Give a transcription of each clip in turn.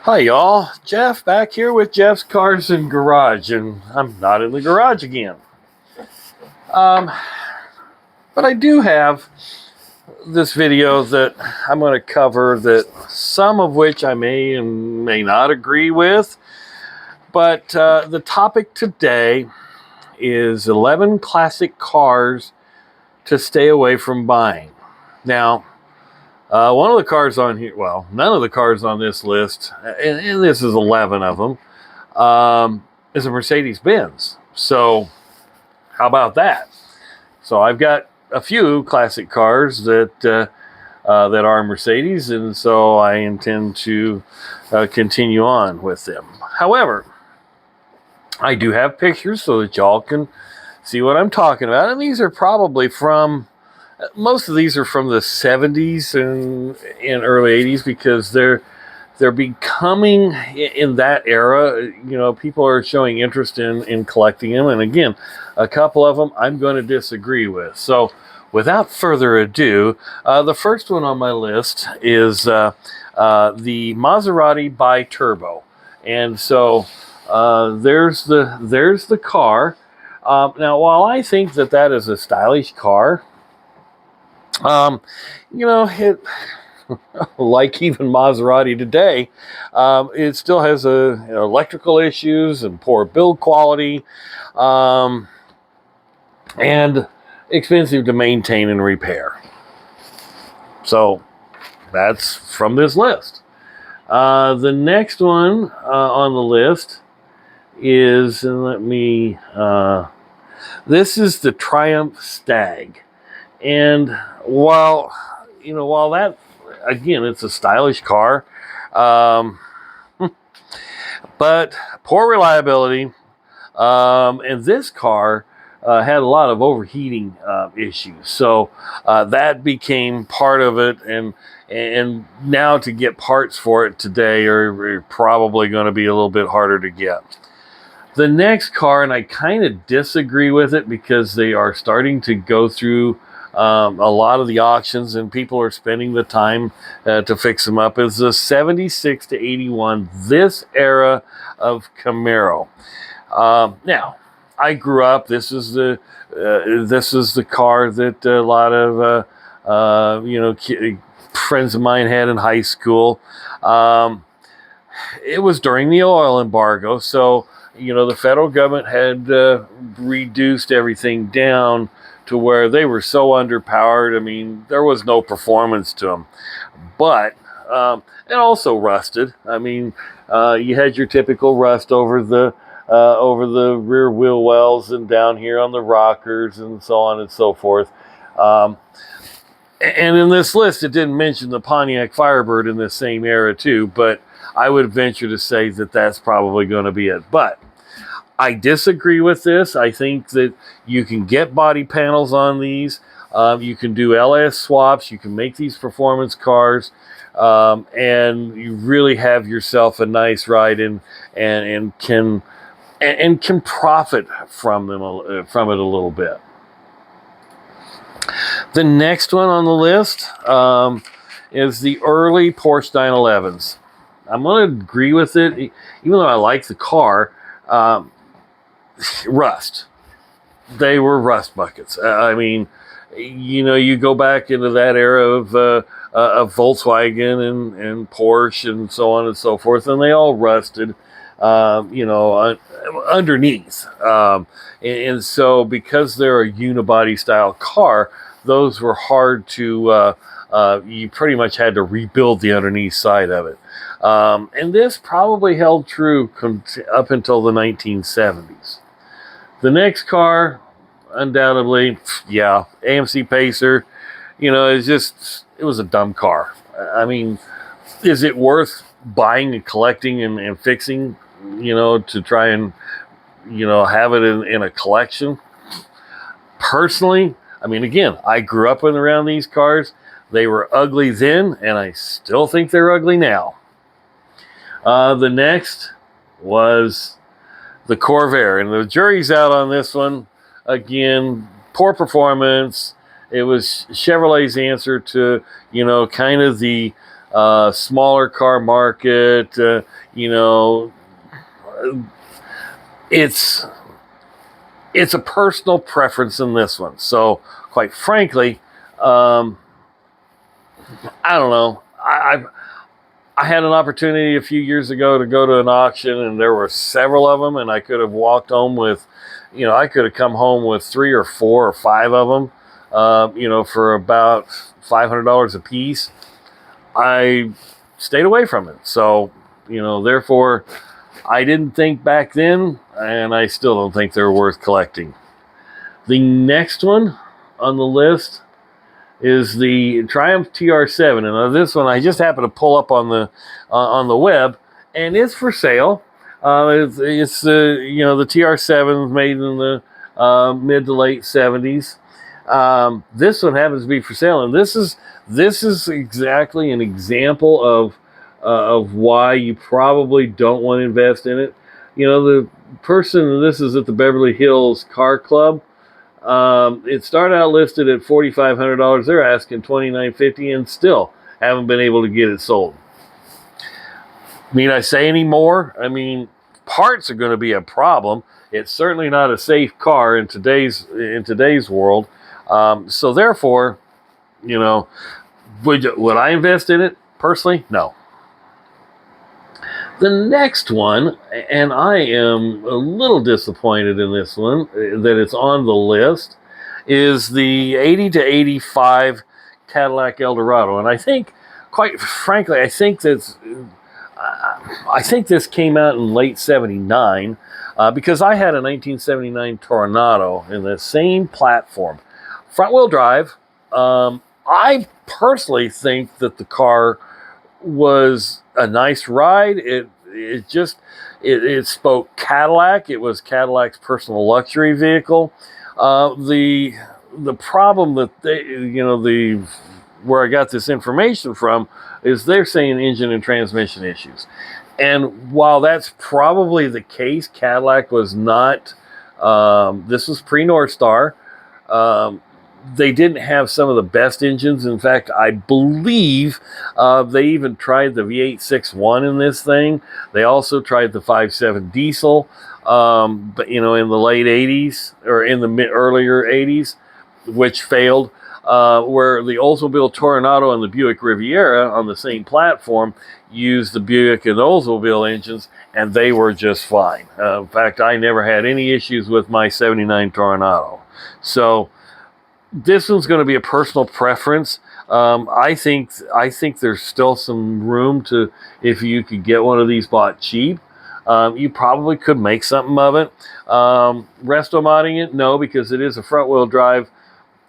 Hi y'all, Jeff back here with Jeff's Cars and Garage, and I'm not in the garage again. Um, but I do have this video that I'm going to cover that some of which I may and may not agree with. But the topic today is 11 classic cars to stay away from buying. Now, one of the cars on here, well, none of the cars on this list, and this is 11 of them, is a Mercedes-Benz. So how about that? So I've got a few classic cars that are Mercedes, and so I intend to continue on with them. However, I do have pictures so that y'all can see what I'm talking about, and these are probably from, most of these are from the 70s and early 80s because they're becoming in that era. You know, people are showing interest in collecting them, and again, a couple of them I'm going to disagree with. So without further ado, the first one on my list is the Maserati Bi-Turbo, and so there's the car. Now, while I think that is a stylish car, it like even Maserati today, it still has electrical issues and poor build quality, and expensive to maintain and repair. So that's from this list. The next one on the list is, this is the Triumph Stag. And while that, again, it's a stylish car, but poor reliability, and this car had a lot of overheating issues. So that became part of it, and now to get parts for it today are probably going to be a little bit harder to get. The next car, and I kind of disagree with it because they are starting to go through a lot of the auctions and people are spending the time to fix them up, is the 76 to 81, this era of Camaro. Now, I grew up, this is the car that a lot of friends of mine had in high school. It was during the oil embargo, so the federal government had reduced everything down to where they were so underpowered. I mean, there was no performance to them. But it also rusted. I mean, you had your typical rust over the rear wheel wells and down here on the rockers and so on and so forth. And in this list, it didn't mention the Pontiac Firebird in the same era too, but I would venture to say that that's probably going to be it. But I disagree with this. I think that you can get body panels on these. You can do LS swaps. You can make these performance cars, and you really have yourself a nice ride and can profit from it a little bit. The next one on the list is the early Porsche 911s. I'm going to agree with it, even though I like the car. Rust. They were rust buckets. I mean, you go back into that era of Volkswagen and Porsche and so on and so forth, and they all rusted, underneath. And so because they're a unibody style car, those were hard to, you pretty much had to rebuild the underneath side of it. And this probably held true up until the 1970s. The next car, undoubtedly, AMC Pacer, it was a dumb car. I mean, is it worth buying and collecting and fixing, to try and, have it in a collection? Personally, I mean, again, I grew up around these cars. They were ugly then, and I still think they're ugly now. The next was the Corvair, and the jury's out on this one. Again, poor performance. It was Chevrolet's answer to, kind of the smaller car market. You know, it's a personal preference in this one. So, quite frankly, I don't know. I had an opportunity a few years ago to go to an auction, and there were several of them, and I could have walked home with, I could have come home with 3 or 4 or 5 of them, for about $500 a piece. I stayed away from it. So, therefore, I didn't think back then, and I still don't think they're worth collecting. The next one on the list is the Triumph TR7, and this one I just happened to pull up on the web, and it's for sale. It's the TR7 made in the mid to late 70s. This one happens to be for sale, and this is exactly an example of why you probably don't want to invest in it. The person, this is at the Beverly Hills Car Club. It started out listed at $4,500. They're asking $2,950, and still haven't been able to get it sold. Need I say any more? I mean, parts are going to be a problem. It's certainly not a safe car in today's world. So therefore, would I invest in it personally? No. The next one, and I am a little disappointed in this one, that it's on the list, is the 80 to 85 Cadillac Eldorado. And I think, quite frankly, I think this came out in late 79, because I had a 1979 Toronado in the same platform. Front-wheel drive. I personally think that the car was a nice ride. It spoke Cadillac. It was Cadillac's personal luxury vehicle. The problem that where I got this information from is they're saying engine and transmission issues. And while that's probably the case, Cadillac was not. This was pre-North Star. They didn't have some of the best engines. In fact, I believe they even tried the V8 6.1 in this thing. They also tried the 5.7 diesel, but in the late 80s or in the earlier 80s, which failed. Where the Oldsmobile Toronado and the Buick Riviera on the same platform used the Buick and Oldsmobile engines, and they were just fine. In fact, I never had any issues with my 79 Toronado. So this one's going to be a personal preference. I think there's still some room to, if you could get one of these bought cheap, you probably could make something of it. Resto modding it, no, because it is a front-wheel drive.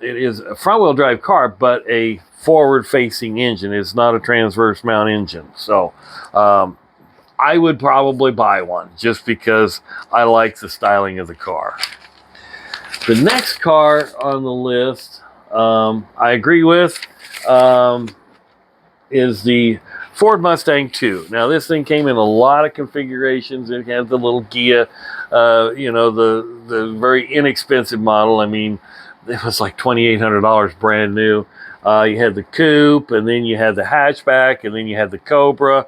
It is a front-wheel drive car, but a forward-facing engine. It's not a transverse mount engine. So I would probably buy one just because I like the styling of the car. The next car on the list, I agree with, is the Ford Mustang II. Now, this thing came in a lot of configurations. It had the little Ghia, the very inexpensive model. I mean, it was like $2,800 brand new. You had the coupe, and then you had the hatchback, and then you had the Cobra.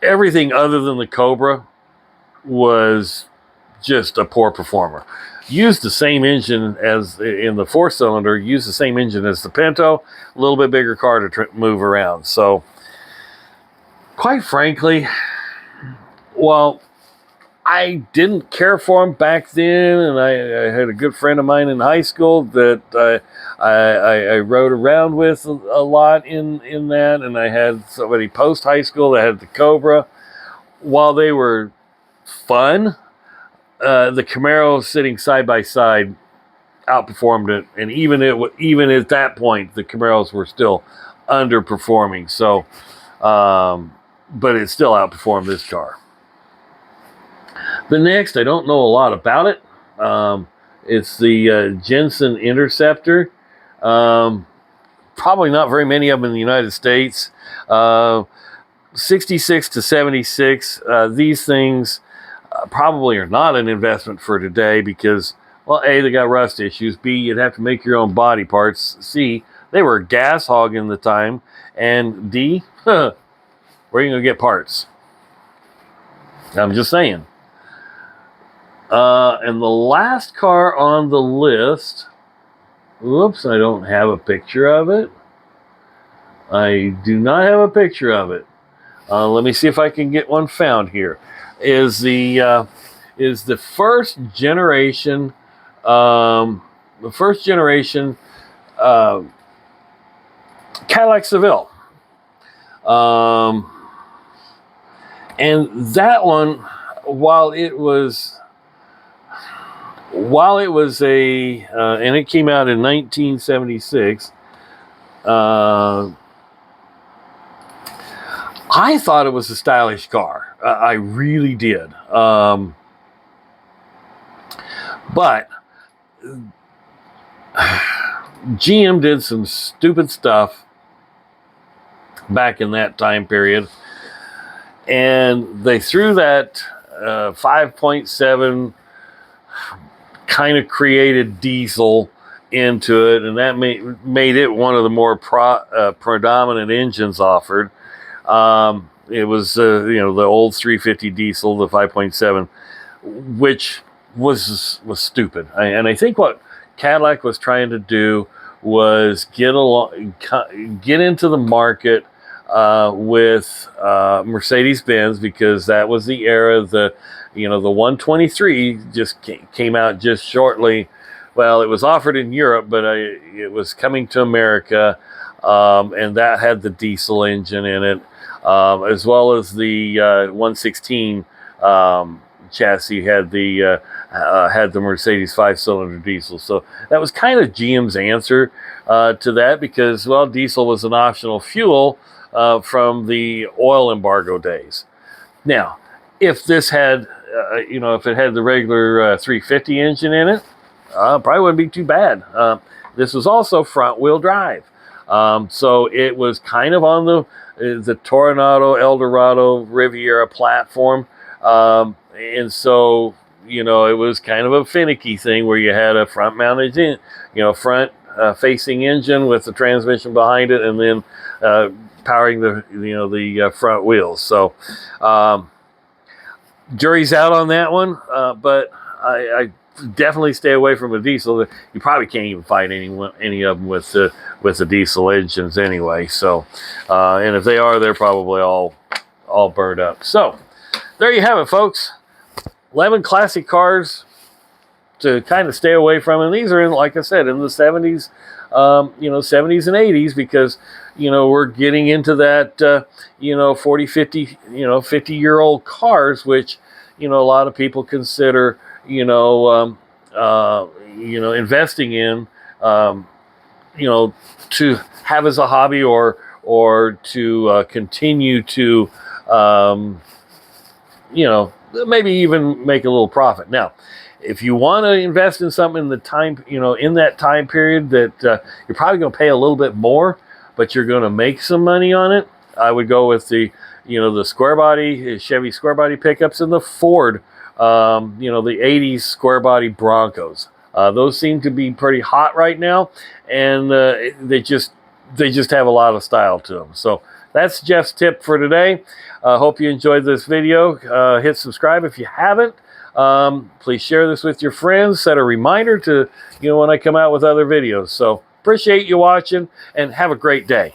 Everything other than the Cobra was just a poor performer. Used the same engine as in the 4-cylinder, used the same engine as the Pinto, a little bit bigger car to move around. So, quite frankly, well, I didn't care for them back then, and I had a good friend of mine in high school that I rode around with a lot in that, and I had somebody post high school that had the Cobra. While they were fun, the Camaro sitting side by side outperformed it, and even at that point, the Camaros were still underperforming. So, but it still outperformed this car. The next, I don't know a lot about it. It's the Jensen Interceptor. Probably not very many of them in the United States. 66 to 76. These things probably are not an investment for today because, well, A, they got rust issues. B, you'd have to make your own body parts. C, they were gas hogging the time. And D, where are you going to get parts? I'm just saying. And the last car on the list, whoops, I don't have a picture of it. I do not have a picture of it. Let me see if I can get one found here. Is the first generation, Cadillac Seville. And that one, while it was and it came out in 1976, I thought it was a stylish car. I really did. But GM did some stupid stuff back in that time period, and they threw that 5.7 kind of created diesel into it, and that made it one of the more predominant engines offered. It was the old 350 diesel, the 5.7, which was stupid. And I think what Cadillac was trying to do was get into the market with Mercedes-Benz, because that was the era. The 123 just came out just shortly. Well, it was offered in Europe, but it was coming to America, and that had the diesel engine in it, as well as the 116 chassis had the Mercedes 5-cylinder diesel. So that was kind of GM's answer to that, because, well, diesel was an optional fuel from the oil embargo days. Now, if this had, if it had the regular 350 engine in it, probably wouldn't be too bad. This was also front-wheel drive, so it was kind of on the Toronado, Eldorado, Riviera platform, and so it was kind of a finicky thing where you had a front-mounted, front-facing engine with the transmission behind it, and then powering the front wheels. So jury's out on that one, but I definitely stay away from a diesel. You probably can't even find any of them with the diesel engines anyway. So, and if they are, they're probably all burned up. So there you have it, folks. 11 classic cars to kind of stay away from, and these are in, like I said, in the 70s, 70s and 80s, because we're getting into that 40, 50, 50-year-old cars, which a lot of people consider investing in, to have as a hobby, or to continue to maybe even make a little profit. Now, if you want to invest in something in the time, in that time period that you're probably going to pay a little bit more, but you're going to make some money on it, I would go with the square body Chevy square body pickups, and the Ford, the 80s square body Broncos. Those seem to be pretty hot right now, and they just have a lot of style to them. So that's Jeff's tip for today. Hope you enjoyed this video. Hit subscribe if you haven't. Please share this with your friends. Set a reminder to when I come out with other videos. So appreciate you watching, and have a great day.